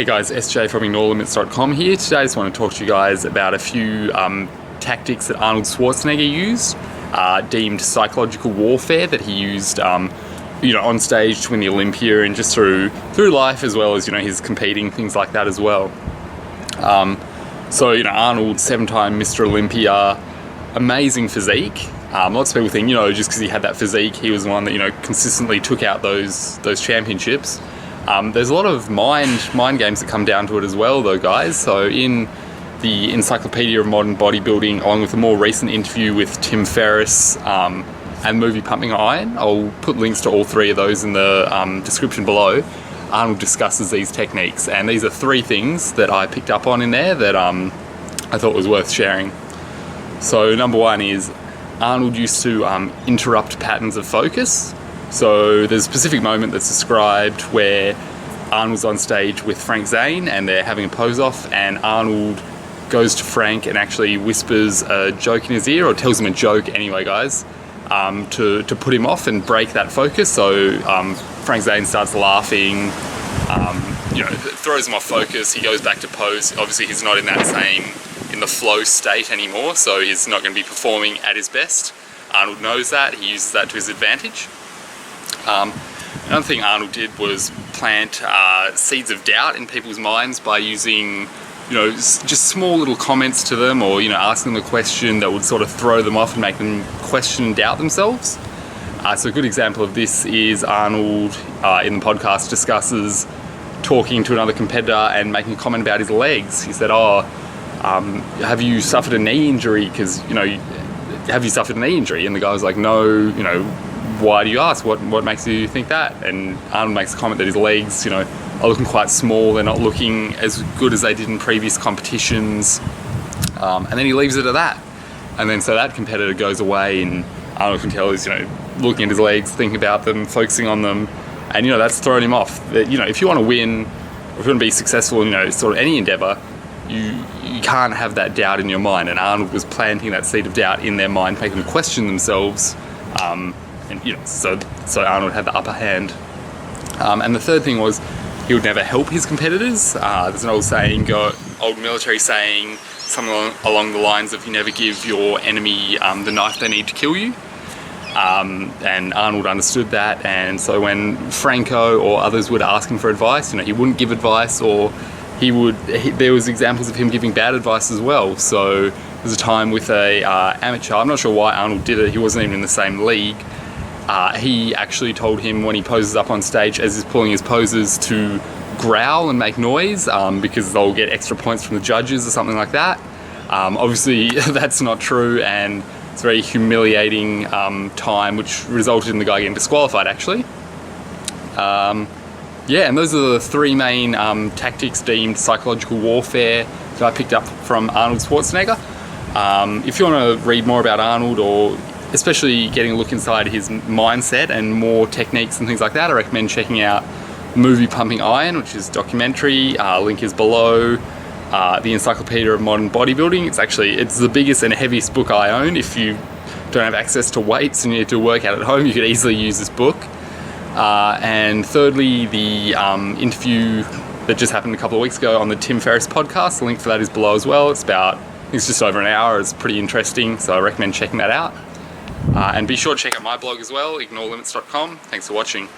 Hey guys, SJ from IgnoreLimits.com here. Today I just want to talk to you guys about a few tactics that Arnold Schwarzenegger used, deemed psychological warfare that he used on stage to win the Olympia and just through life, as well as his competing, things like that as well. Arnold, 7-time Mr. Olympia, amazing physique. Lots of people think just because he had that physique he was the one that consistently took out those championships. There's a lot of mind games that come down to it as well though, guys. So in the Encyclopaedia of Modern Bodybuilding, along with a more recent interview with Tim Ferriss and the movie Pumping Iron, I'll put links to all three of those in the description below. Arnold discusses these techniques, and these are 3 things that I picked up on in there that I thought was worth sharing. So number 1 is Arnold used to interrupt patterns of focus. So there's a specific moment that's described where Arnold's on stage with Frank Zane and they're having a pose off, and Arnold goes to Frank and actually whispers a joke in his ear, or tells him a joke anyway, guys, to put him off and break that focus. So Frank Zane starts laughing, throws him off focus. He goes back to pose. Obviously he's not in the flow state anymore, so he's not going to be performing at his best. Arnold knows that. He uses that to his advantage. Another thing Arnold did was plant seeds of doubt in people's minds by using, just small little comments to them, or asking them a question that would sort of throw them off and make them question and doubt themselves. So a good example of this is Arnold in the podcast discusses talking to another competitor and making a comment about his legs. He said, have you suffered a knee injury? Because have you suffered a knee injury? And the guy was like, no. Why do you ask? What makes you think that? And Arnold makes a comment that his legs, are looking quite small. They're not looking as good as they did in previous competitions. And then he leaves it at that. And then so that competitor goes away, and Arnold can tell he's, looking at his legs, thinking about them, focusing on them. And, that's thrown him off. That, if you want to win, or if you want to be successful in, sort of any endeavor, you can't have that doubt in your mind. And Arnold was planting that seed of doubt in their mind, making them question themselves. So Arnold had the upper hand. And the third thing was he would never help his competitors. There's an old military saying, something along the lines of, you never give your enemy the knife they need to kill you. And Arnold understood that, and so when Franco or others would ask him for advice, he wouldn't give advice, or there was examples of him giving bad advice as well. So there's a time with a amateur, I'm not sure why Arnold did it, he wasn't even in the same league. He actually told him when he poses up on stage as he's pulling his poses to growl and make noise, because they'll get extra points from the judges or something like that. Obviously that's not true, and it's a very humiliating time, which resulted in the guy getting disqualified actually. And those are the 3 main tactics deemed psychological warfare that I picked up from Arnold Schwarzenegger. If you want to read more about Arnold, or especially getting a look inside his mindset and more techniques and things like that, I recommend checking out the movie Pumping Iron, which is a documentary. Link is below. The Encyclopaedia of Modern Bodybuilding. It's the biggest and heaviest book I own. If you don't have access to weights and you need to work out at home, you could easily use this book. And thirdly, the interview that just happened a couple of weeks ago on the Tim Ferriss podcast. The link for that is below as well. It's just over an hour. It's pretty interesting, so I recommend checking that out. And be sure to check out my blog as well, IgnoreLimits.com. Thanks for watching.